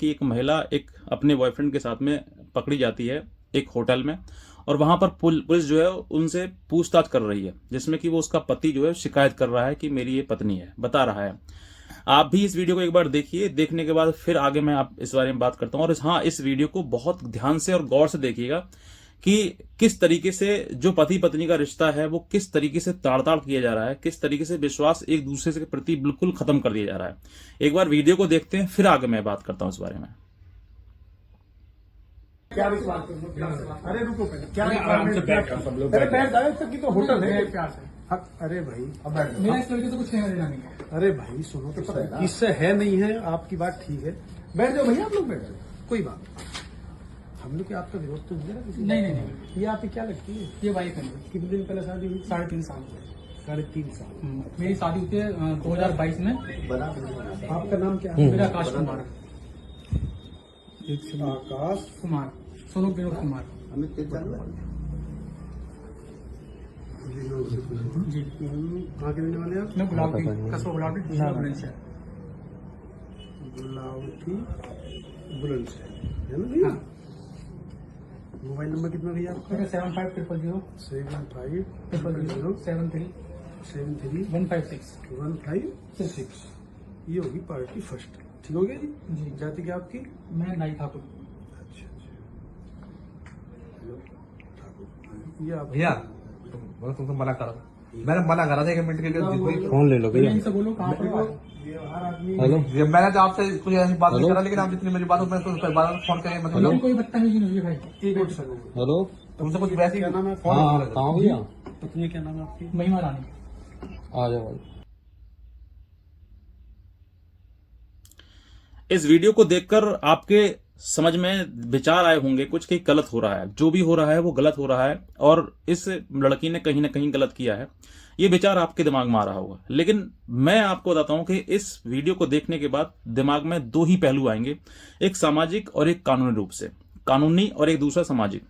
कि एक महिला एक अपने बॉयफ्रेंड के साथ में पकड़ी जाती है एक होटल में, और वहां पर पुलिस जो है उनसे पूछताछ कर रही है, जिसमें कि वो उसका पति जो है शिकायत कर रहा है कि मेरी ये पत्नी है, बता रहा है। आप भी इस वीडियो को एक बार देखिए, देखने के बाद फिर आगे मैं आप इस बारे में बात करता हूँ। और हाँ, इस वीडियो को बहुत ध्यान से और गौर से देखिएगा कि किस तरीके से जो पति पत्नी का रिश्ता है वो किस तरीके से ताड़ ताड़ किया जा रहा है, किस तरीके से विश्वास एक दूसरे के प्रति बिल्कुल खत्म कर दिया जा रहा है। एक बार वीडियो को देखते हैं, फिर आगे मैं बात करता हूँ इस बारे में। क्या विश्वास है? अरे रुको पहले, क्या सब लोग बैठ जाए, इसकी तो होटल है। अरे भाई अब बैठ मेरा इस तरीके से कुछ लेना देना नहीं है। अरे भाई सुनो तो सही, किससे है नहीं है, आपकी बात ठीक है। बैठ जाओ भैया, आप लोग बैठ जाओ, कोई बात नहीं। हम लोग आपका विरोध तो नहीं है ना किसी? नहीं। ये आपकी क्या लगती है? ये वाइफ है। कितने दिन पहले शादी हुई? 3.5 साल। 3.5 साल। मेरी शादी हुई थी 2022 में। आपका नाम क्या है? मेरा आकाश कुमार। आकाश कुमार, सोनू विनोद कुमार जी। कहाँ के रहने वाले आप? मैं गुलावटी, कस्बा गुलावटी, दूसरा बुलंदशहर। गुलावटी बुलंदशहर है ना भैया? मोबाइल नंबर कितना भैया आपका? 7500 7500 73 73 156 156। ये होगी पार्टी फर्स्ट, ठीक हो गया जी? जी। जाति क्या आपकी? मैं नाई ठाकुर। अच्छा हेलो ठाकुर, ये आप भैया तुमको मना करा, मैंने मना करा था 1 मिनट के लिए। फोन ले लो भैया। इनसे बोलो कहाँ पर हो? ये हर आदमी हेलो ये मैंने तो आपसे कुछ ऐसी बात नहीं करा, लेकिन आप जितनी मेरी बात हो, मैं तो बार फोन करके मतलब मेरी कोई बदतमीजी नहीं है भाई। एक मिनट सर, हेलो। तुमसे कुछ वैसे क्या ही नाम है? हाँ कहाँ भैया? पत्नी क्या नाम है आपकी? महिमा रानी। आ जाओ भाई। इस वीडियो को देखकर आपके समझ में विचार आए होंगे कुछ कि गलत हो रहा है, जो भी हो रहा है वो गलत हो रहा है और इस लड़की ने कहीं ना कहीं गलत किया है, ये विचार आपके दिमाग में आ रहा होगा। लेकिन मैं आपको बताता हूं कि इस वीडियो को देखने के बाद दिमाग में 2 ही पहलू आएंगे, एक सामाजिक और एक कानूनी रूप से। कानूनी और एक दूसरा सामाजिक।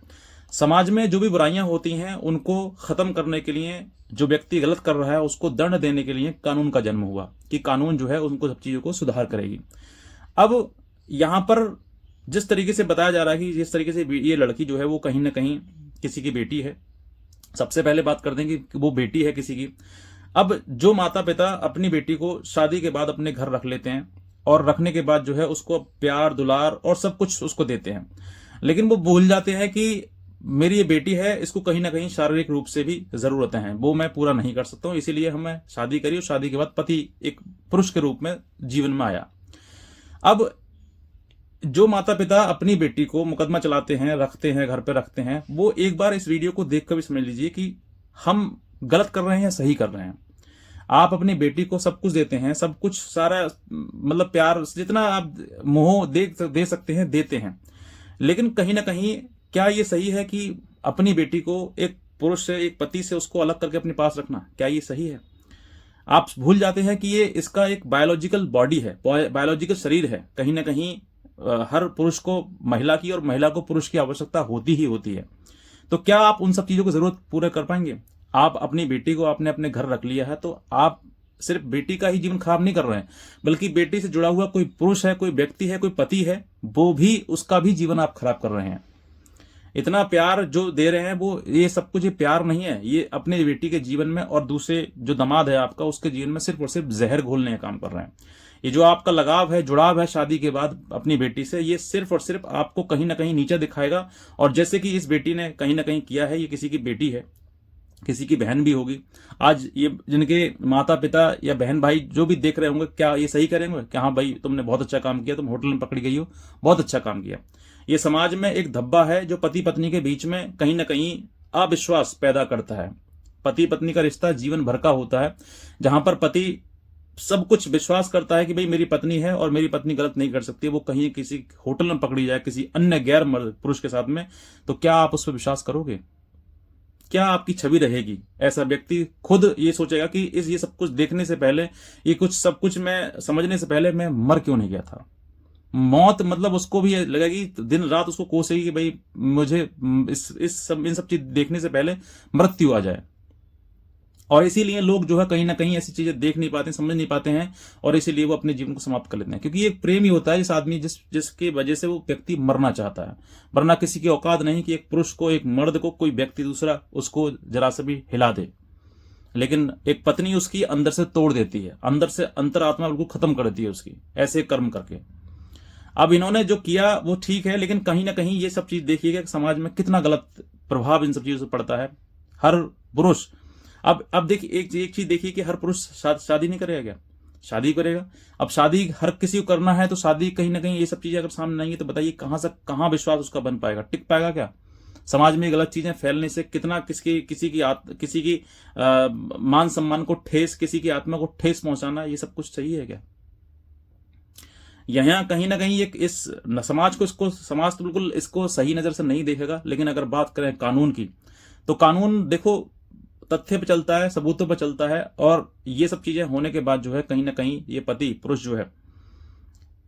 समाज में जो भी बुराइयां होती हैं उनको खत्म करने के लिए, जो व्यक्ति गलत कर रहा है उसको दंड देने के लिए कानून का जन्म हुआ कि कानून जो है उनको सब चीजों को सुधार करेगी। अब यहां पर जिस तरीके से बताया जा रहा है कि जिस तरीके से ये लड़की जो है वो कहीं ना कहीं किसी की बेटी है, सबसे पहले बात कर दें कि वो बेटी है किसी की। अब जो माता पिता अपनी बेटी को शादी के बाद अपने घर रख लेते हैं और रखने के बाद जो है उसको प्यार दुलार और सब कुछ उसको देते हैं, लेकिन वो भूल जाते हैं कि मेरी ये बेटी है, इसको कहीं ना कहीं शारीरिक रूप से भी जरूरतें हैं, वो मैं पूरा नहीं कर सकता हूं, इसीलिए हमें शादी करी और शादी के बाद पति एक पुरुष के रूप में जीवन में आया। अब जो माता पिता अपनी बेटी को मुकदमा चलाते हैं, रखते हैं, घर पे रखते हैं, वो एक बार इस वीडियो को देखकर भी समझ लीजिए कि हम गलत कर रहे हैं या सही कर रहे हैं। आप अपनी बेटी को सब कुछ देते हैं, सब कुछ सारा मतलब प्यार जितना आप मोह दे सकते हैं देते हैं, लेकिन कहीं ना कहीं क्या ये सही है कि अपनी बेटी को एक पुरुष से, एक पति से उसको अलग करके अपने पास रखना, क्या ये सही है? आप भूल जाते हैं कि ये इसका एक बायोलॉजिकल बॉडी है, बायोलॉजिकल शरीर है। कहीं ना कहीं हर पुरुष को महिला की और महिला को पुरुष की आवश्यकता होती ही होती है। तो क्या आप उन सब चीजों की जरूरत पूरा कर पाएंगे? आप अपनी बेटी को आपने अपने घर रख लिया है तो आप सिर्फ बेटी का ही जीवन खराब नहीं कर रहे हैं, बल्कि बेटी से जुड़ा हुआ कोई पुरुष है, कोई व्यक्ति है, कोई पति है, वो भी, उसका भी जीवन आप खराब कर रहे हैं। इतना प्यार जो दे रहे हैं वो, ये सब कुछ ये प्यार नहीं है, ये अपने बेटी के जीवन में और दूसरे जो दामाद है आपका उसके जीवन में सिर्फ और सिर्फ जहर घोलने का काम कर रहे हैं। ये जो आपका लगाव है, जुड़ाव है शादी के बाद अपनी बेटी से, ये सिर्फ और सिर्फ आपको कहीं ना कहीं नीचे दिखाएगा। और जैसे कि इस बेटी ने कहीं ना कहीं किया है, ये किसी की बेटी है, किसी की बहन भी होगी। आज ये जिनके माता पिता या बहन भाई जो भी देख रहे होंगे, क्या ये सही करेंगे कि हाँ भाई तुमने बहुत अच्छा काम किया, तुम होटल में पकड़ी गई हो, बहुत अच्छा काम किया? ये समाज में एक धब्बा है जो पति पत्नी के बीच में कहीं ना कहीं अविश्वास पैदा करता है। पति पत्नी का रिश्ता जीवन भर का होता है, जहां पर पति सब कुछ विश्वास करता है कि भाई मेरी पत्नी है और मेरी पत्नी गलत नहीं कर सकती। वो कहीं किसी होटल में पकड़ी जाए किसी अन्य गैर मर्द पुरुष के साथ में, तो क्या आप उस पर विश्वास करोगे? क्या आपकी छवि रहेगी? ऐसा व्यक्ति खुद ये सोचेगा कि ये सब कुछ देखने से पहले, ये सब कुछ मैं समझने से पहले मैं मर क्यों नहीं गया था? मौत मतलब उसको भी लगेगी, दिन रात उसको कोसेगी कि भाई मुझे इन सब चीज देखने से पहले मृत्यु आ जाए। और इसीलिए लोग जो है कहीं ना कहीं ऐसी चीजें देख नहीं पाते, समझ नहीं पाते हैं, और इसीलिए वो अपने जीवन को समाप्त कर लेते हैं। क्योंकि ये प्रेम ही होता है जिस आदमी जिसकी वजह से वो व्यक्ति मरना चाहता है, वरना किसी की औकात नहीं कि एक पुरुष को, एक मर्द को कोई व्यक्ति दूसरा उसको जरा से भी हिला दे। लेकिन एक पत्नी उसकी अंदर से तोड़ देती है, अंदर से अंतरात्मा बिल्कुल खत्म कर देती है उसकी, ऐसे कर्म करके। अब इन्होंने जो किया वो ठीक है, लेकिन कहीं ना कहीं ये सब चीज देखिएगा कि समाज में कितना गलत प्रभाव इन सब चीजों से पड़ता है। हर पुरुष अब देखिए, एक चीज देखिए कि हर पुरुष शादी नहीं करेगा क्या? शादी करेगा। अब शादी हर किसी को करना है, तो शादी कहीं ना कहीं ये सब चीजें अगर सामने नहीं है तो बताइए कहां से कहां विश्वास उसका बन पाएगा, टिक पाएगा क्या? समाज में गलत चीजें फैलने से कितना किसी की मान सम्मान को ठेस, किसी की आत्मा को ठेस पहुंचाना, ये सब कुछ सही है क्या? यहाँ कहीं ना कहीं एक इस समाज तो बिल्कुल इसको सही नजर से नहीं देखेगा। लेकिन अगर बात करें कानून की, तो कानून देखो तथ्य पे चलता है, सबूतों पे चलता है, और ये सब चीजें होने के बाद जो है कहीं ना कहीं ये पति पुरुष जो है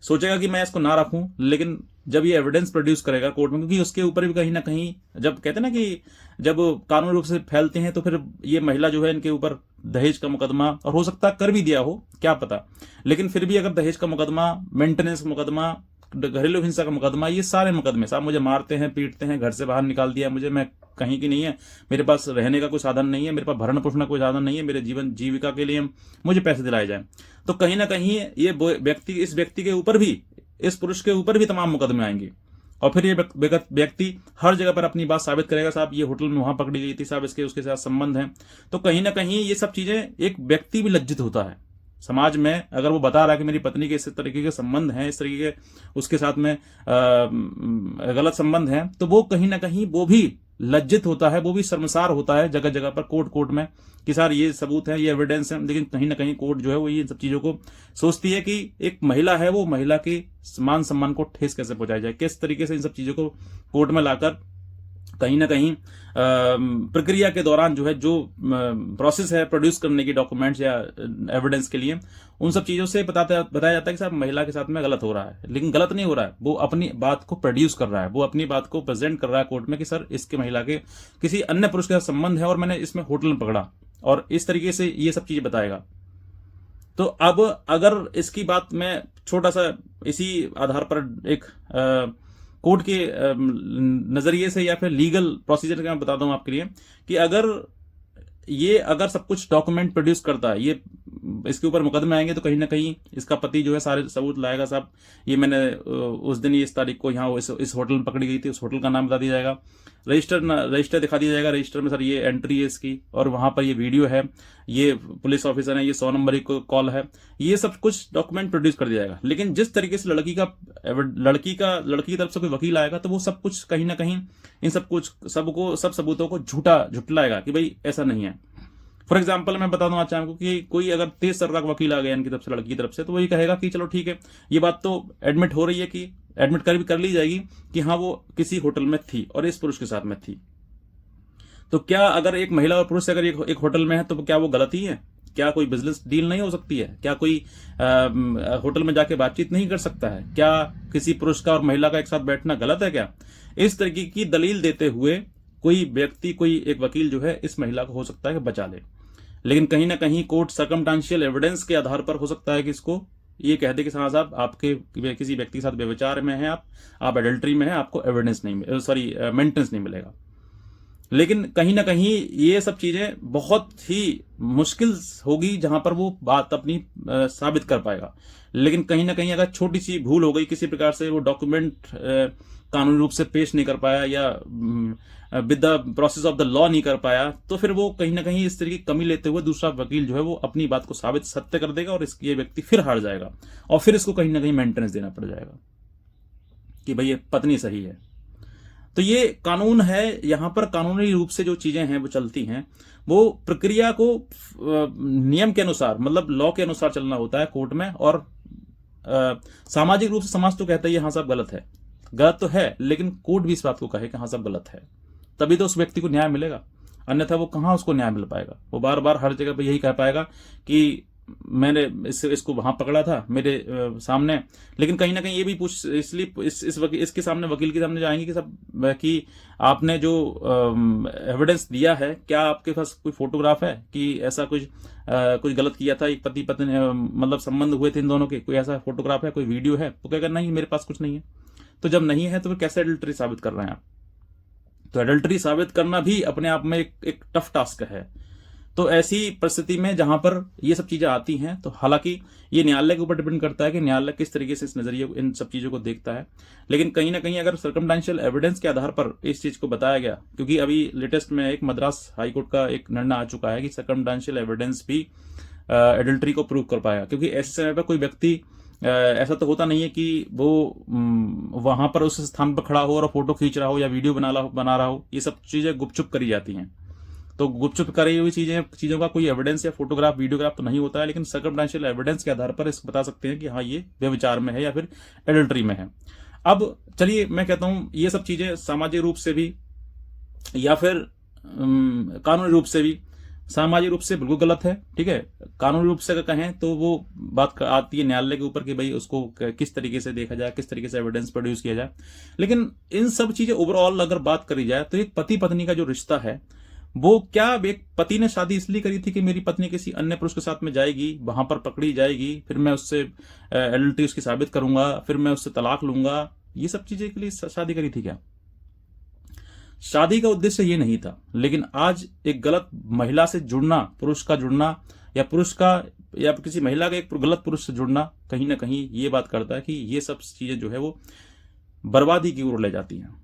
सोचेगा कि मैं इसको ना रखूं, लेकिन जब ये एविडेंस प्रोड्यूस करेगा कोर्ट में, क्योंकि उसके ऊपर भी कहीं ना कहीं, जब कहते हैं ना कि जब कानूनी रूप से फैलते हैं तो फिर ये महिला जो है इनके ऊपर दहेज का मुकदमा, और हो सकता है कर भी दिया हो, क्या पता, लेकिन फिर भी अगर दहेज का मुकदमा, मेंटेनेंस का मुकदमा, घरेलू हिंसा का मुकदमा, ये सारे मुकदमे, साहब मुझे मारते हैं, पीटते हैं, घर से बाहर निकाल दिया मुझे, मैं कहीं की नहीं है, मेरे पास रहने का कोई साधन नहीं है, मेरे पास भरण पोषण का कोई साधन नहीं है, मेरे जीविका के लिए मुझे पैसे दिलाए जाए, तो कहीं ना कहीं ये इस व्यक्ति के ऊपर भी, इस पुरुष के ऊपर भी तमाम मुकदमे आएंगे। और फिर ये व्यक्ति हर जगह पर अपनी बात साबित करेगा, साहब ये होटल में वहां पकड़ी गई थी, साहब उसके साथ संबंध है। तो कहीं ना कहीं ये सब चीजें, एक व्यक्ति भी लज्जित होता है समाज में, अगर वो बता रहा है कि मेरी पत्नी के इस तरीके के संबंध हैं, इस तरीके के उसके साथ में गलत संबंध हैं, तो वो कहीं ना कहीं वो भी लज्जित होता है, वो भी शर्मसार होता है जगह जगह पर, कोर्ट में, कि सर ये सबूत है, ये एविडेंस है। लेकिन कहीं ना कहीं कोर्ट जो है वो ये सब चीजों को सोचती है कि एक महिला है, वो महिला के मान सम्मान को ठेस कैसे पहुंचाई जाए, किस तरीके से इन सब चीजों को कोर्ट में लाकर कहीं ना कहीं प्रक्रिया के दौरान जो है, जो प्रोसेस है प्रोड्यूस करने की डॉक्यूमेंट्स या एविडेंस के लिए, उन सब चीजों से बताया जाता है कि साहब महिला के साथ में गलत हो रहा है। लेकिन गलत नहीं हो रहा है, वो अपनी बात को प्रोड्यूस कर रहा है, वो अपनी बात को प्रेजेंट कर रहा है कोर्ट में कि सर इसके महिला के किसी अन्य पुरुष के साथ संबंध है और मैंने इसमें होटल में पकड़ा, और इस तरीके से ये सब चीज बताएगा। तो अब अगर इसकी बात मैं छोटा सा इसी आधार पर एक कोर्ट के नजरिए से या फिर लीगल प्रोसीजर का मैं बता दूं आपके लिए, कि अगर सब कुछ डॉक्यूमेंट प्रोड्यूस करता है, ये इसके ऊपर मुकदमे आएंगे, तो कहीं ना कहीं इसका पति जो है सारे सबूत लाएगा, साहब ये मैंने उस दिन इस तारीख को यहाँ इस होटल में पकड़ी गई थी, उस होटल का नाम बता दिया जाएगा, रजिस्टर दिखा दिया जाएगा, रजिस्टर में सर ये एंट्री है इसकी, और वहां पर ये वीडियो है, ये पुलिस ऑफिसर है, ये 100 नंबर की कॉल है, ये सब कुछ डॉक्यूमेंट प्रोड्यूस कर दिया जाएगा। लेकिन जिस तरीके से लड़की की तरफ से कोई वकील आएगा, तो वो सब कुछ कहीं ना कहीं इन सब सबूतों को झुटलाएगा कि भाई ऐसा नहीं है। फॉर एग्जाम्पल मैं बता दूं आज आपको कि कोई अगर तेज तर्राक वकील आ गया इनकी तरफ से, लड़की की तरफ से, तो वही कहेगा कि चलो ठीक है, ये बात तो एडमिट हो रही है, कि एडमिट कर ली जाएगी कि हाँ वो किसी होटल में थी और इस पुरुष के साथ में थी। तो क्या अगर एक महिला और पुरुष अगर एक होटल में है, तो क्या वो गलत ही है? क्या कोई बिजनेस डील नहीं हो सकती है? क्या कोई होटल में जाके बातचीत नहीं कर सकता है? क्या किसी पुरुष का और महिला का एक साथ बैठना गलत है क्या? इस तरीके की दलील देते हुए कोई व्यक्ति, कोई एक वकील जो है इस महिला को हो सकता है कि बचा ले। लेकिन कहीं ना कहीं कोर्ट सर्कमस्टेंशियल एविडेंस के आधार पर हो सकता है कि इसको ये कह दे कि हाँ साहब आपके किसी व्यक्ति के साथ व्यभिचार में है, आप एडल्ट्री में है, आपको एविडेंस नहीं, मेंटेनेंस नहीं मिलेगा। लेकिन कहीं ना कहीं ये सब चीजें बहुत ही मुश्किल होगी जहां पर वो बात अपनी साबित कर पाएगा। लेकिन कहीं ना कहीं अगर छोटी सी भूल हो गई, किसी प्रकार से वो डॉक्यूमेंट कानूनी रूप से पेश नहीं कर पाया या with the process of the law नहीं कर पाया, तो फिर वो कहीं ना कहीं इस तरह की कमी लेते हुए दूसरा वकील जो है वो अपनी बात को सत्य कर देगा, और ये व्यक्ति फिर हार जाएगा, और फिर इसको कहीं ना कहीं मेंटेनेंस देना पड़ जाएगा कि भाई ये पत्नी सही है। तो ये कानून है, यहां पर कानूनी रूप से जो चीजें हैं वो चलती हैं, वो प्रक्रिया को नियम के अनुसार, मतलब लॉ के अनुसार चलना होता है कोर्ट में। और सामाजिक रूप से समाज तो कहता है ये हाँ सब गलत है, गलत तो है, लेकिन कोर्ट भी इस बात को कहे कि हाँ सब गलत है, तभी तो उस व्यक्ति को न्याय मिलेगा, अन्यथा वो कहां उसको न्याय मिल पाएगा। वो बार बार हर जगह पर यही कह पाएगा कि मैंने इसको वहां पकड़ा था मेरे सामने, लेकिन कहीं ना कहीं ये भी पूछ इसलिए इसके सामने, वकील के सामने जाएंगे कि सब कि आपने जो एविडेंस दिया है, क्या आपके पास कोई फोटोग्राफ है कि ऐसा कुछ गलत किया था, एक पति पत्नी मतलब संबंध हुए थे इन दोनों के, कोई ऐसा फोटोग्राफ है, कोई वीडियो है? तो कहेगा नहीं, मेरे पास कुछ नहीं है। तो जब नहीं है तो फिर कैसे एडल्ट्री साबित कर रहे हैं आप? तो एडल्ट्री साबित करना भी अपने आप में एक टफ टास्क है। तो ऐसी परिस्थिति में जहां पर ये सब चीजें आती हैं, तो हालांकि ये न्यायालय के ऊपर डिपेंड करता है कि न्यायालय किस तरीके से इस नजरिए इन सब चीजों को देखता है। लेकिन कहीं ना कहीं अगर सर्कमस्टेंशियल एविडेंस के आधार पर इस चीज को बताया गया, क्योंकि अभी लेटेस्ट में एक मद्रास हाईकोर्ट का एक निर्णय आ चुका है कि सर्कमस्टेंशियल एविडेंस भी एडल्ट्री को प्रूव कर पाएगा, क्योंकि ऐसे समय पर कोई व्यक्ति ऐसा तो होता नहीं है कि वो वहां पर उस स्थान पर खड़ा हो और फोटो खींच रहा हो या वीडियो बना रहा हो। ये सब चीजें गुपचुप करी जाती हैं। तो गुपचुप करी हुई चीजों का कोई एविडेंस या फोटोग्राफ वीडियोग्राफ तो नहीं होता है, लेकिन सर्कमस्टेंशियल एविडेंस के आधार पर इसको बता सकते हैं कि हाँ, ये व्यभिचार में है या फिर एडल्ट्री में है। अब चलिए मैं कहता हूं ये सब चीजें सामाजिक रूप से भी या फिर कानूनी रूप से भी, सामाजिक रूप से बिल्कुल गलत है, ठीक है। कानूनी रूप से अगर कहें तो वो बात आती है न्यायालय के ऊपर कि भाई उसको किस तरीके से देखा जाए, किस तरीके से एविडेंस प्रोड्यूस किया जाए। लेकिन इन सब चीजें ओवरऑल अगर बात करी जाए तो एक पति पत्नी का जो रिश्ता है, वो क्या एक पति ने शादी इसलिए करी थी कि मेरी पत्नी किसी अन्य पुरुष के साथ में जाएगी, वहां पर पकड़ी जाएगी, फिर मैं उससे एडल्ट्री उसकी साबित करूंगा, फिर मैं उससे तलाक लूंगा, ये सब चीजें के लिए शादी करी थी क्या? शादी का उद्देश्य ये नहीं था। लेकिन आज एक गलत महिला से जुड़ना, पुरुष का जुड़ना या पुरुष का या किसी महिला का एक गलत पुरुष से जुड़ना, कहीं ना कहीं ये बात करता है कि ये सब चीजें जो है वो बर्बादी की ओर ले जाती हैं।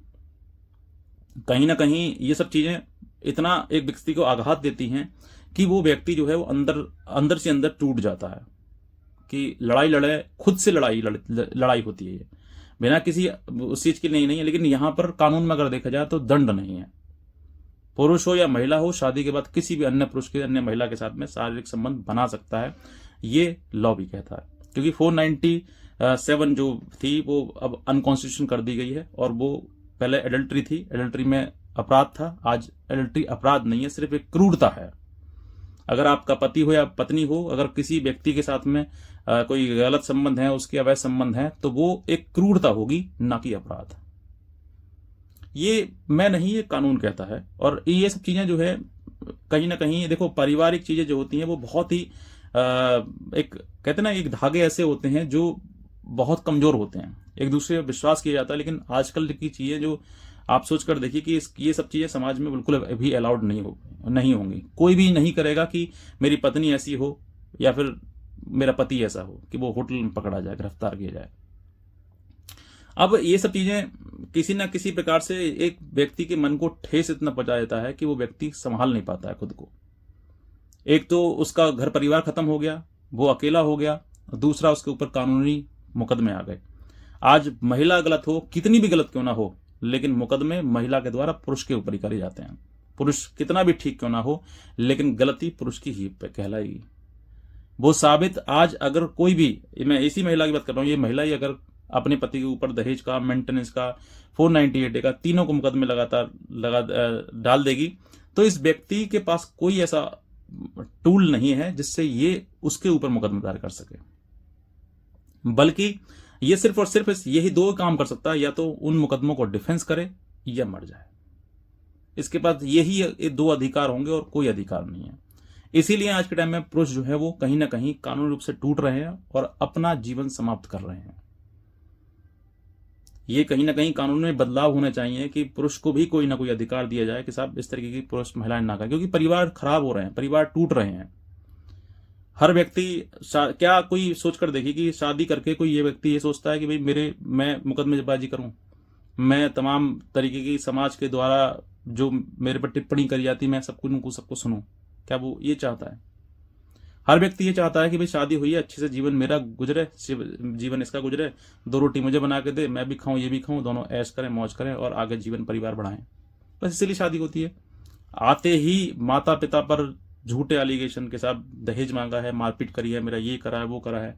कहीं ना कहीं ये सब चीजें इतना एक व्यक्ति को आघात देती हैं कि वो व्यक्ति जो है वो अंदर से अंदर टूट जाता है कि लड़ाई लड़े, खुद से लड़ाई होती है, ये बिना किसी उस चीज की नहीं है। लेकिन यहां पर कानून में अगर देखा जाए तो दंड नहीं है। पुरुष हो या महिला हो, शादी के बाद किसी भी अन्य पुरुष के अन्य महिला के साथ में शारीरिक संबंध बना सकता है, ये लॉ भी कहता है। क्योंकि 497 जो थी वो अब अनकॉन्स्टिट्यूशन कर दी गई है, और वो पहले एडल्ट्री थी, एडल्ट्री में अपराध था, आज एडल्ट्री अपराध नहीं है, सिर्फ एक क्रूरता है। अगर आपका पति हो या पत्नी हो, अगर किसी व्यक्ति के साथ में कोई गलत संबंध है, उसके अवैध संबंध है, तो वो एक क्रूरता होगी, ना कि अपराध। ये मैं नहीं, ये कानून कहता है। और ये सब चीजें जो है कहीं ना कहीं देखो, पारिवारिक चीजें जो होती हैं वो बहुत ही एक कहते हैं ना, एक धागे ऐसे होते हैं जो बहुत कमजोर होते हैं, एक दूसरे पर विश्वास किया जाता है। लेकिन आजकल की चीजें जो आप सोच कर देखिए कि ये सब चीजें समाज में बिल्कुल भी अलाउड नहीं होंगी। कोई भी नहीं करेगा कि मेरी पत्नी ऐसी हो या फिर मेरा पति ऐसा हो कि वो होटल में पकड़ा जाए, गिरफ्तार किया जाए। अब ये सब चीजें किसी ना किसी प्रकार से एक व्यक्ति के मन को ठेस इतना पहुंचा देता है कि वो व्यक्ति संभाल नहीं पाता है खुद को। एक तो उसका घर परिवार खत्म हो गया, वो अकेला हो गया, दूसरा उसके ऊपर कानूनी मुकदमे आ गए। आज महिला गलत हो, कितनी भी गलत क्यों ना हो, लेकिन मुकदमे महिला के द्वारा पुरुष के ऊपर ही करे जाते हैं। पुरुष कितना भी ठीक क्यों ना हो, लेकिन गलती पुरुष की ही कहलाएगी। वो साबित आज अगर कोई भी, मैं इसी महिला की बात कर रहा हूं, ये महिला ही अगर अपने पति के ऊपर दहेज का, मेंटेनेंस का, 498 का, तीनों को मुकदमे डाल देगी, तो इस व्यक्ति के पास कोई ऐसा टूल नहीं है जिससे ये उसके ऊपर मुकदमा दायर कर सके। बल्कि ये सिर्फ और सिर्फ यही दो काम कर सकता है, या तो उन मुकदमों को डिफेंस करे या मर जाए। इसके पास यही दो अधिकार होंगे और कोई अधिकार नहीं है। इसीलिए आज के टाइम में पुरुष जो है वो कहीं ना कहीं कानूनी रूप से टूट रहे हैं और अपना जीवन समाप्त कर रहे हैं। ये कहीं ना कहीं कानून में बदलाव होने चाहिए कि पुरुष को भी कोई ना कोई अधिकार दिया जाए कि साहब इस तरीके की पुरुष महिलाएं ना करें, क्योंकि परिवार खराब हो रहे हैं, परिवार टूट रहे हैं। हर व्यक्ति क्या कोई सोच कर देखिए कि शादी करके कोई ये व्यक्ति ये सोचता है कि भाई मैं मुकदमेबाजी करूं, मैं तमाम तरीके की समाज के द्वारा जो मेरे पर टिप्पणी करी जाती मैं सबको सुनूं? क्या वो ये चाहता है? हर व्यक्ति ये चाहता है कि भाई शादी हुई है, अच्छे से जीवन मेरा गुजरे, जीवन इसका गुजरे, 2 रोटी मुझे बना के दे, मैं भी खाऊं ये भी खाऊं, दोनों ऐश करें, मौज करें और आगे जीवन परिवार बढ़ाएं। बस इसीलिए शादी होती है। आते ही माता पिता पर झूठे एलिगेशन के साथ दहेज मांगा है, मारपीट करी है, मेरा ये करा है, वो करा है।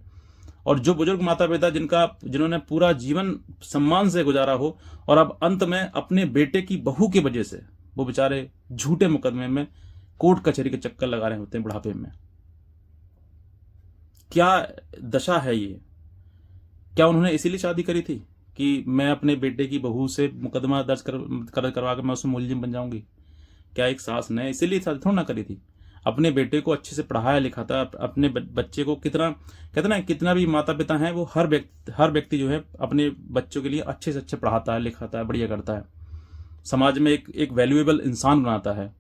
और जो बुजुर्ग माता पिता जिन्होंने पूरा जीवन सम्मान से गुजारा हो, और अब अंत में अपने बेटे की बहू की वजह से वो बेचारे झूठे मुकदमे में कोर्ट कचहरी के चक्कर लगा रहे होते हैं बुढ़ापे में। क्या दशा है ये? क्या उन्होंने इसीलिए शादी करी थी कि मैं अपने बेटे की बहू से मुकदमा दर्ज करवा कर मैं उसमें मुलजिम बन जाऊंगी? क्या एक सास ने इसीलिए शादी थोड़ा ना करी थी? अपने बेटे को अच्छे से पढ़ाया लिखा था, अपने बच्चे को कितना, कहते ना, कितना भी माता पिता हैं वो हर व्यक्ति जो है अपने बच्चों के लिए अच्छे से अच्छे पढ़ाता है, लिखाता है, बढ़िया करता है, समाज में एक वैल्यूएबल इंसान बनाता है।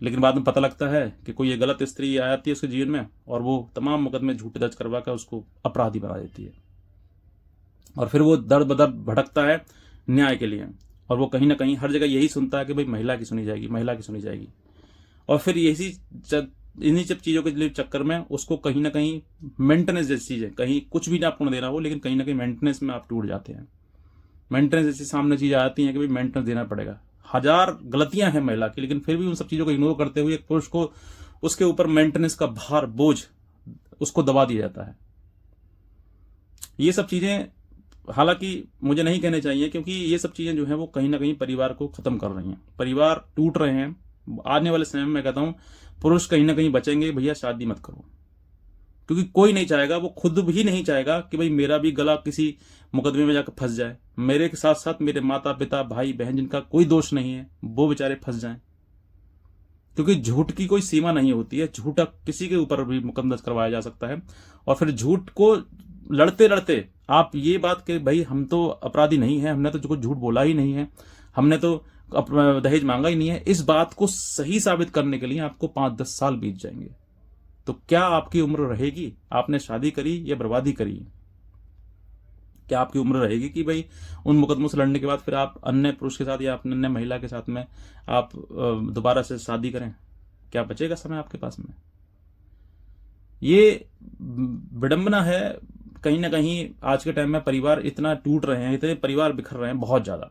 लेकिन बाद में पता लगता है कि कोई ये गलत स्त्री आ जाती है उसके जीवन में और वो तमाम मुकदमे झूठे दर्ज करवा कर उसको अपराधी बना देती है, और फिर वो दर बदर भटकता है न्याय के लिए, और वो कहीं ना कहीं हर जगह यही सुनता है कि भाई महिला की सुनी जाएगी, महिला की सुनी जाएगी, और फिर इन्हीं सब चीज़ों के चक्कर में उसको कहीं ना कहीं मेंटेनेंस जैसी चीज़ है, कहीं कुछ भी ना आपको देना हो लेकिन कहीं ना कहीं मेंटेनेंस में आप टूट जाते हैं। मेंटेनेंस जैसी सामने चीज़ आती है कि भाई मेंटेनेंस देना पड़ेगा। हजार गलतियां हैं महिला की, लेकिन फिर भी उन सब चीज़ों को इग्नोर करते हुए एक पुरुष को उसके ऊपर मेंटेनेंस का भार, बोझ उसको दबा दिया जाता है। ये सब चीज़ें हालांकि मुझे नहीं कहने चाहिए, क्योंकि ये सब चीज़ें जो हैं वो कहीं ना कहीं परिवार को ख़त्म कर रही हैं, परिवार टूट रहे हैं। आने वाले समय में मैं कहता हूँ पुरुष कहीं ना कहीं बचेंगे, भैया शादी मत करो, क्योंकि कोई नहीं चाहेगा, वो खुद भी नहीं चाहेगा कि भाई मेरा भी गला किसी मुकदमे में जाकर फंस जाए, मेरे के साथ साथ मेरे माता पिता भाई बहन जिनका कोई दोष नहीं है वो बेचारे फंस जाएं, क्योंकि झूठ की कोई सीमा नहीं होती है। झूठा किसी के ऊपर भी मुकदमा दर्ज करवाया जा सकता है, और फिर झूठ को लड़ते लड़ते आप ये बात कि भाई हम तो अपराधी नहीं है, हमने तो कुछ झूठ बोला ही नहीं है, हमने तो दहेज मांगा ही नहीं है, इस बात को सही साबित करने के लिए आपको 5-10 साल बीत जाएंगे। तो क्या आपकी उम्र रहेगी? आपने शादी करी या बर्बादी करी? क्या आपकी उम्र रहेगी कि भाई उन मुकदमों से लड़ने के बाद फिर आप अन्य पुरुष के साथ या अन्य महिला के साथ में आप दोबारा से शादी करें? क्या बचेगा समय आपके पास में? ये विडंबना है। कहीं ना कहीं आज के टाइम में परिवार इतना टूट रहे हैं, इतने परिवार बिखर रहे हैं बहुत ज्यादा।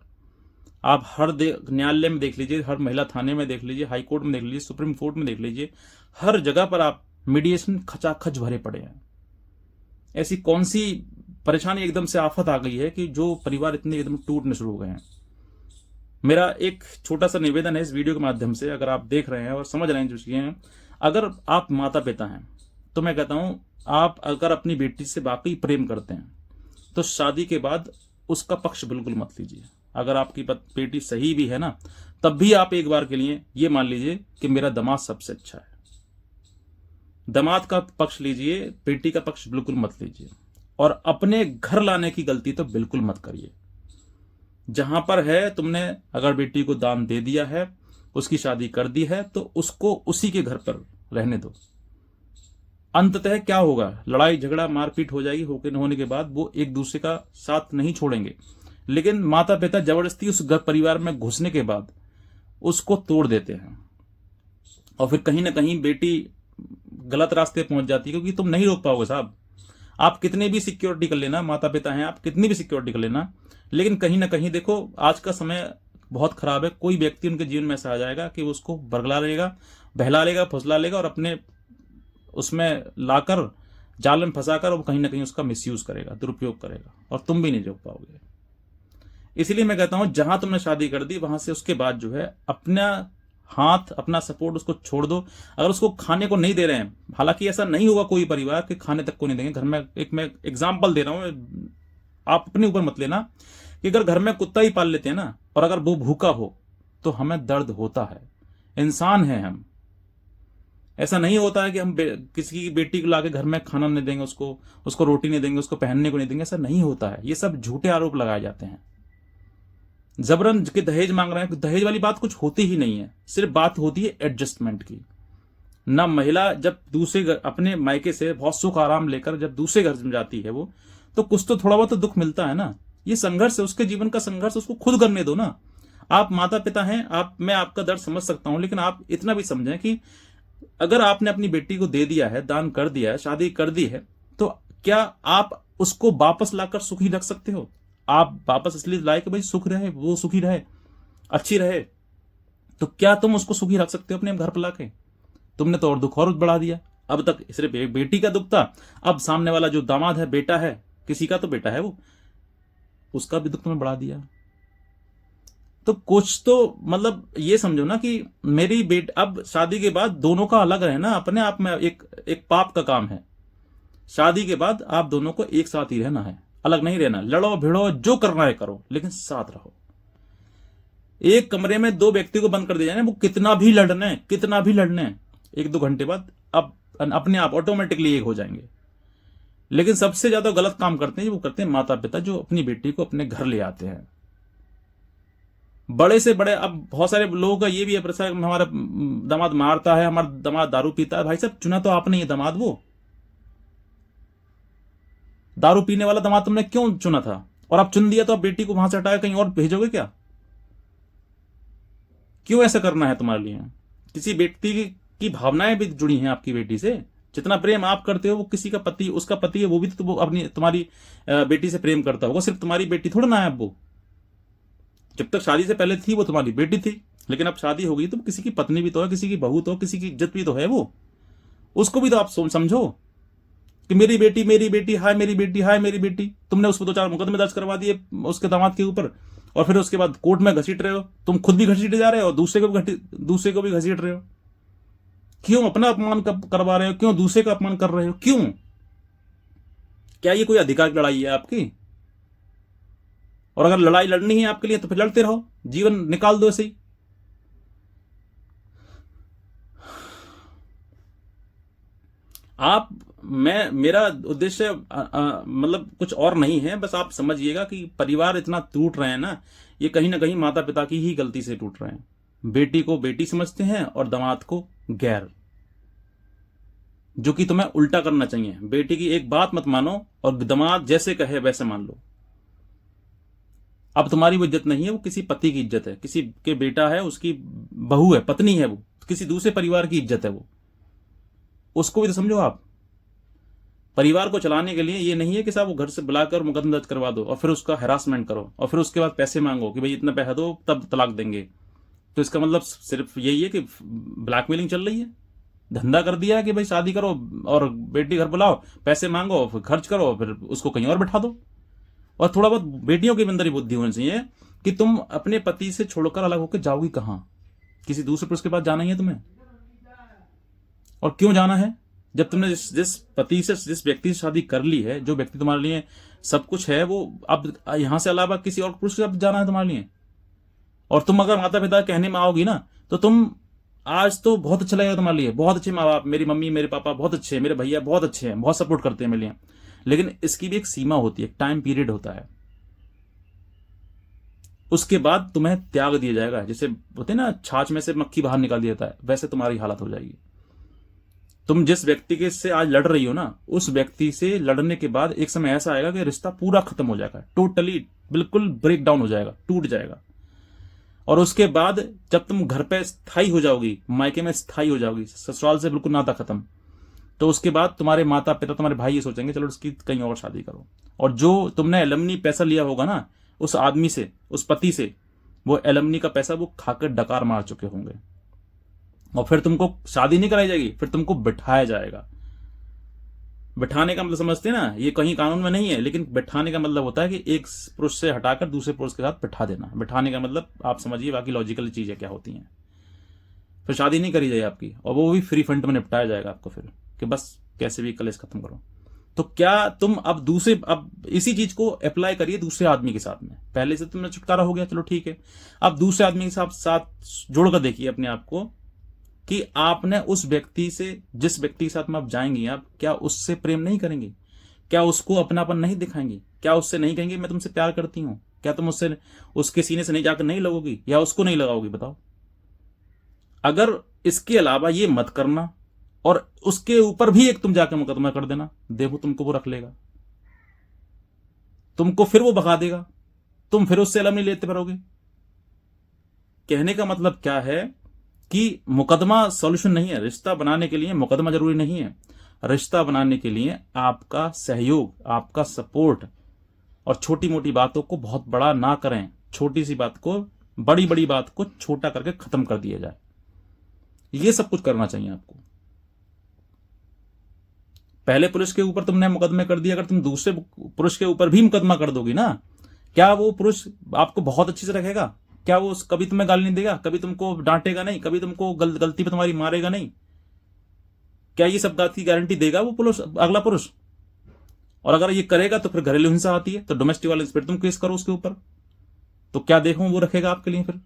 आप हर न्यायालय में देख लीजिए, हर महिला थाने में देख लीजिए, हाई कोर्ट में देख लीजिए, सुप्रीम कोर्ट में देख लीजिए, हर जगह पर आप मीडिएशन खचाखच भरे पड़े हैं। ऐसी कौन सी परेशानी, एकदम से आफत आ गई है कि जो परिवार इतने एकदम टूटने शुरू हो गए हैं। मेरा एक छोटा सा निवेदन है इस वीडियो के माध्यम से, अगर आप देख रहे हैं और समझ रहे हैं जो चीजें हैं, अगर आप माता पिता हैं तो मैं कहता हूं आप अगर अपनी बेटी से वाकई प्रेम करते हैं तो शादी के बाद उसका पक्ष बिल्कुल मत लीजिए। अगर आपकी बेटी सही भी है ना, तब भी आप एक बार के लिए ये मान लीजिए कि मेरा दामाद सबसे अच्छा है, दामाद का पक्ष लीजिए, बेटी का पक्ष बिल्कुल मत लीजिए। और अपने घर लाने की गलती तो बिल्कुल मत करिए। जहां पर है तुमने अगर बेटी को दान दे दिया है, उसकी शादी कर दी है, तो उसको उसी के घर पर रहने दो। अंततः क्या होगा, लड़ाई झगड़ा मारपीट हो जाएगी, होने के बाद वो एक दूसरे का साथ नहीं छोड़ेंगे, लेकिन माता पिता जबरदस्ती उस घर परिवार में घुसने के बाद उसको तोड़ देते हैं, और फिर कहीं ना कहीं बेटी गलत रास्ते पहुंच जाती है, क्योंकि तुम नहीं रोक पाओगे साहब। आप कितने भी सिक्योरिटी कर लेना, माता पिता हैं आप, कितनी भी सिक्योरिटी कर लेना, लेकिन कहीं ना कहीं देखो आज का समय बहुत खराब है। कोई व्यक्ति उनके जीवन में ऐसा आ जाएगा कि उसको बरगला लेगा, बहला लेगा, फुसला लेगा, और अपने उसमें लाकर जाल में फंसाकर वो कहीं ना कहीं उसका मिसयूज करेगा, दुरुपयोग करेगा, और तुम भी नहीं रोक पाओगे। इसलिए मैं कहता हूं जहां तुमने शादी कर दी वहां से उसके बाद जो है अपना हाथ, अपना सपोर्ट उसको छोड़ दो। अगर उसको खाने को नहीं दे रहे हैं, हालांकि ऐसा नहीं होगा कोई परिवार कि खाने तक को नहीं देंगे घर में, एक मैं एग्जाम्पल दे रहा हूं, आप अपने ऊपर मत लेना, कि अगर घर में कुत्ता ही पाल लेते हैं ना और अगर वो भूखा हो तो हमें दर्द होता है, इंसान है हम। ऐसा नहीं होता है कि हम किसी की बेटी को लाके घर में खाना नहीं देंगे, उसको रोटी नहीं देंगे, उसको पहनने को नहीं देंगे, ऐसा नहीं होता है। ये सब झूठे आरोप लगाए जाते हैं। जबरन के दहेज मांग रहे हैं, दहेज वाली बात कुछ होती ही नहीं है, सिर्फ बात होती है एडजस्टमेंट की। ना महिला जब दूसरे घर, अपने मायके से बहुत सुख आराम लेकर जब दूसरे घर में जाती है वो, तो कुछ तो थोड़ा बहुत तो दुख मिलता है ना। ये संघर्ष है, उसके जीवन का संघर्ष, उसको खुद करने दो ना। आप माता पिता हैं, मैं आपका दर्द समझ सकता हूं, लेकिन आप इतना भी समझें कि अगर आपने अपनी बेटी को दे दिया है, दान कर दिया है, शादी कर दी है, तो क्या आप उसको वापस लाकर सुखी रख सकते हो? आप वापस इसलिए लाए कि भाई सुख रहे, वो सुखी रहे, अच्छी रहे, तो क्या तुम उसको सुखी रख सकते हो अपने घर पर लाके? तुमने तो और दुख और बढ़ा दिया। अब तक सिर्फ एक बेटी का दुख था, अब सामने वाला जो दामाद है, बेटा है, किसी का तो बेटा है वो, उसका भी दुख तुमने बढ़ा दिया। तो कुछ तो मतलब ये समझो ना कि मेरी बेटी, अब शादी के बाद दोनों का अलग रहना अपने आप में एक पाप का काम है। शादी के बाद आप दोनों को एक साथ ही रहना है, अलग नहीं रहना। लड़ो भिड़ो जो करना है करो, लेकिन साथ रहो। एक कमरे में दो व्यक्ति को बंद कर दिया जाए, वो कितना भी लड़ने 1-2 घंटे बाद अब अपने आप ऑटोमेटिकली एक हो जाएंगे। लेकिन सबसे ज्यादा गलत काम करते हैं वो करते हैं माता पिता, जो अपनी बेटी को अपने घर ले आते हैं। बड़े से बड़े, अब बहुत सारे लोगों का ये भी है प्रश्न, हमारा दामाद मारता है, हमारा दामाद दारू पीता है। भाई साहब, चुना तो आपने ये दामाद, वो दारू पीने वाला दामाद तुमने क्यों चुना था? और आप चुन दिया तो आप बेटी को वहां से हटाया कहीं और भेजोगे क्या? क्यों ऐसा करना है तुम्हारे लिए? किसी व्यक्ति की भावनाएं भी जुड़ी हैं आपकी बेटी से। जितना प्रेम आप करते हो, वो किसी का पति, उसका पति है, वो भी तो अपनी तुम्हारी बेटी से प्रेम करता होगा। सिर्फ तुम्हारी बेटी थोड़ा ना है अब वो। जब तक शादी से पहले थी वो तुम्हारी बेटी थी, लेकिन अब शादी हो गई तो किसी की पत्नी भी तो है, किसी की बहू तो, किसी की इज्जत भी तो है वो। उसको भी तो आप समझो कि मेरी बेटी, हाय मेरी बेटी, हाय मेरी बेटी। तुमने उसको 2-4 मुकदमे दर्ज करवा दिए उसके दामाद के ऊपर, और फिर उसके बाद कोर्ट में घसीट रहे हो। तुम खुद भी घसीटे जा रहे हो और दूसरे को भी घसीट रहे हो। क्यों अपना अपमान करवा रहे हो? क्यों दूसरे का अपमान कर रहे हो? क्यों? क्या ये कोई अधिकार की लड़ाई है आपकी? और अगर लड़ाई लड़नी है आपके लिए तो फिर लड़ते रहो, जीवन निकाल दो ऐसे ही। मेरा उद्देश्य मतलब कुछ और नहीं है, बस आप समझिएगा कि परिवार इतना टूट रहे हैं ना, ये कहीं ना कहीं माता पिता की ही गलती से टूट रहे हैं। बेटी को बेटी समझते हैं और दामाद को गैर, जो कि तुम्हें उल्टा करना चाहिए। बेटी की एक बात मत मानो और दामाद जैसे कहे वैसे मान लो। अब तुम्हारी वो इज्जत नहीं है, वो किसी पति की इज्जत है, किसी के बेटा है, उसकी बहू है, पत्नी है, वो किसी दूसरे परिवार की इज्जत है वो। उसको भी तो समझो आप। परिवार को चलाने के लिए ये नहीं है कि साहब वो घर से बुलाकर मुकदमा दर्ज करवा दो और फिर उसका हैरासमेंट करो और फिर उसके बाद पैसे मांगो कि भाई इतना पैसा दो तब तलाक देंगे। तो इसका मतलब सिर्फ यही है कि ब्लैकमेलिंग चल रही है, धंधा कर दिया है कि भाई शादी करो और बेटी घर बुलाओ, पैसे मांगो, फिर खर्च करो, फिर उसको कहीं और बैठा दो। और थोड़ा बहुत बेटियों की अंदर ही बुद्धि होनी चाहिए कि तुम अपने पति से छोड़कर अलग होकर जाओगी कहां? किसी दूसरे पुरुष के पास जाना ही है तुम्हें। और क्यों जाना है? जब तुमने जिस पति से, जिस व्यक्ति से शादी कर ली है, जो व्यक्ति तुम्हारे लिए सब कुछ है, वो अब यहां से अलावा किसी और पुरुष के साथ जाना है तुम्हारे लिए। और तुम अगर माता पिता कहने में आओगी ना, तो तुम आज तो बहुत अच्छा लगेगा तुम्हारे लिए, बहुत अच्छे माँ बाप, मेरी मम्मी मेरे पापा बहुत अच्छे हैं, मेरे भैया बहुत अच्छे हैं, बहुत सपोर्ट करते हैं मेरे लिए। लेकिन इसकी भी एक सीमा होती है, एक टाइम पीरियड होता है। उसके बाद तुम्हें त्याग दिया जाएगा। जैसे होते ना, छाछ में से मक्खी बाहर निकाल दिया जाता है, वैसे तुम्हारी हालत हो जाएगी। तुम जिस व्यक्ति के से आज लड़ रही हो ना, उस व्यक्ति से लड़ने के बाद एक समय ऐसा आएगा कि रिश्ता पूरा खत्म हो जाएगा, टोटली बिल्कुल ब्रेक डाउन हो जाएगा, टूट जाएगा। और उसके बाद जब तुम घर पे स्थायी हो जाओगी, मायके में स्थायी हो जाओगी, ससुराल से बिल्कुल नाता खत्म, तो उसके बाद तुम्हारे माता पिता, तुम्हारे भाई ये सोचेंगे चलो इसकी कहीं और शादी करो। और जो तुमने एलमनी पैसा लिया होगा ना उस आदमी से, उस पति से, वो एलमनी का पैसा वो खाकर डकार मार चुके होंगे। और फिर तुमको शादी नहीं कराई जाएगी, फिर तुमको बिठाया जाएगा। बिठाने का मतलब समझते हैं ना, ये कहीं कानून में नहीं है, लेकिन बिठाने का मतलब होता है कि एक पुरुष से हटाकर दूसरे पुरुष के साथ बिठा देना। बिठाने का मतलब आप समझिए, बाकी लॉजिकल चीजें क्या होती हैं। फिर शादी नहीं करी जाएगी आपकी, और वो भी फ्री फंड में निपटाया जाएगा आपको फिर, कि बस कैसे भी कलेश खत्म करो। तो क्या तुम अब इसी चीज को अप्लाई करिए दूसरे आदमी के साथ में। पहले से तुमने छुटकारा हो गया, चलो ठीक है, अब दूसरे आदमी के साथ जोड़कर देखिए अपने आप को कि आपने उस व्यक्ति से, जिस व्यक्ति के साथ में आप जाएंगी, आप क्या उससे प्रेम नहीं करेंगे? क्या उसको अपनापन नहीं दिखाएंगी? क्या उससे नहीं कहेंगे मैं तुमसे प्यार करती हूं? क्या तुम उससे, उसके सीने से नहीं जाकर नहीं लगोगी, या उसको नहीं लगाओगी? बताओ। अगर इसके अलावा ये मत करना और उसके ऊपर भी एक तुम जाकर मुकदमा कर देना, देखो तुमको वो रख लेगा, तुमको फिर वो भगा देगा, तुम फिर उससे अलग नहीं लेते फिरोगे। कहने का मतलब क्या है कि मुकदमा सॉल्यूशन नहीं है। रिश्ता बनाने के लिए मुकदमा जरूरी नहीं है। रिश्ता बनाने के लिए आपका सहयोग, आपका सपोर्ट, और छोटी मोटी बातों को बहुत बड़ा ना करें, छोटी सी बात को, बड़ी बड़ी बात को छोटा करके खत्म कर दिया जाए। ये सब कुछ करना चाहिए आपको। पहले पुरुष के ऊपर तुमने मुकदमे कर दिया, अगर तुम दूसरे पुरुष के ऊपर भी मुकदमा कर दोगी ना, क्या वो पुरुष आपको बहुत अच्छे से रखेगा? क्या वो कभी तुम्हें गाली नहीं देगा? कभी तुमको डांटेगा नहीं? कभी तुमको गलती पे तुम्हारी मारेगा नहीं? क्या ये सब बात की गारंटी देगा वो पुरुष, अगला पुरुष? और अगर ये करेगा तो फिर घरेलू हिंसा आती है, तो डोमेस्टिक वायलेंस फिर तुम केस करो उसके ऊपर, तो क्या देखो वो रखेगा आपके लिए। फिर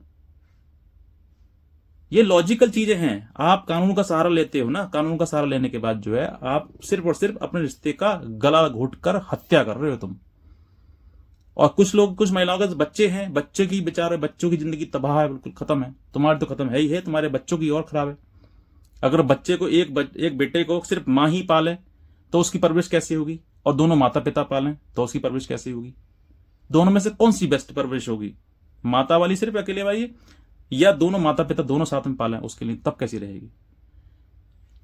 ये लॉजिकल चीजें हैं। आप कानून का सहारा लेते हो ना, कानून का सहारा लेने के बाद जो है आप सिर्फ और सिर्फ अपने रिश्ते का गला घोट कर हत्या कर रहे हो तुम। और कुछ लोग, कुछ महिलाओं के बच्चे हैं, बच्चे की बेचारे बच्चों की जिंदगी तबाह है, बिल्कुल खत्म है। तुम्हारी तो खत्म है ही है, तुम्हारे बच्चों की और खराब है। अगर बच्चे को एक बेटे को सिर्फ माँ ही पाले तो उसकी परवरिश कैसी होगी, और दोनों माता पिता पालें तो उसकी परवरिश कैसी होगी। दोनों में से कौन सी बेस्ट परवरिश होगी, माता वाली सिर्फ अकेले वाली, या दोनों माता पिता दोनों साथ में पालें उसके लिए, तब कैसी रहेगी।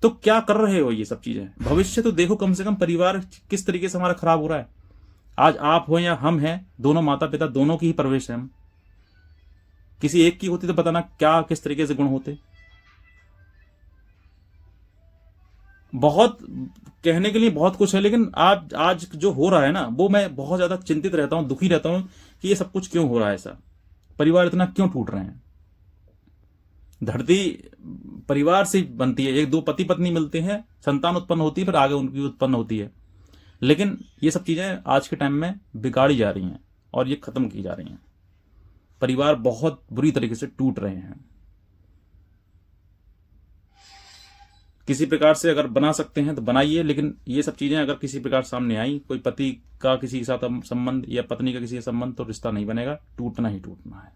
तो क्या कर रहे हो ये सब चीजें, भविष्य तो देखो कम से कम परिवार किस तरीके से हमारा खराब हो रहा है। आज आप हो या हम हैं, दोनों माता पिता दोनों की ही परवरिश है हम। किसी एक की होती तो पता ना क्या किस तरीके से गुण होते। बहुत कहने के लिए बहुत कुछ है, लेकिन आज जो हो रहा है ना, वो मैं बहुत ज्यादा चिंतित रहता हूं, दुखी रहता हूं कि ये सब कुछ क्यों हो रहा है ऐसा, परिवार इतना क्यों टूट रहे हैं। धरती परिवार से बनती है, एक दो पति पत्नी मिलते हैं, संतान उत्पन्न होती है, फिर आगे उनकी उत्पन्न होती है, लेकिन ये सब चीजें आज के टाइम में बिगाड़ी जा रही हैं और ये खत्म की जा रही हैं। परिवार बहुत बुरी तरीके से टूट रहे हैं। किसी प्रकार से अगर बना सकते हैं तो बनाइए, लेकिन ये सब चीजें अगर किसी प्रकार सामने आई, कोई पति का किसी के साथ संबंध या पत्नी का किसी का संबंध, तो रिश्ता नहीं बनेगा, टूटना ही टूटना है।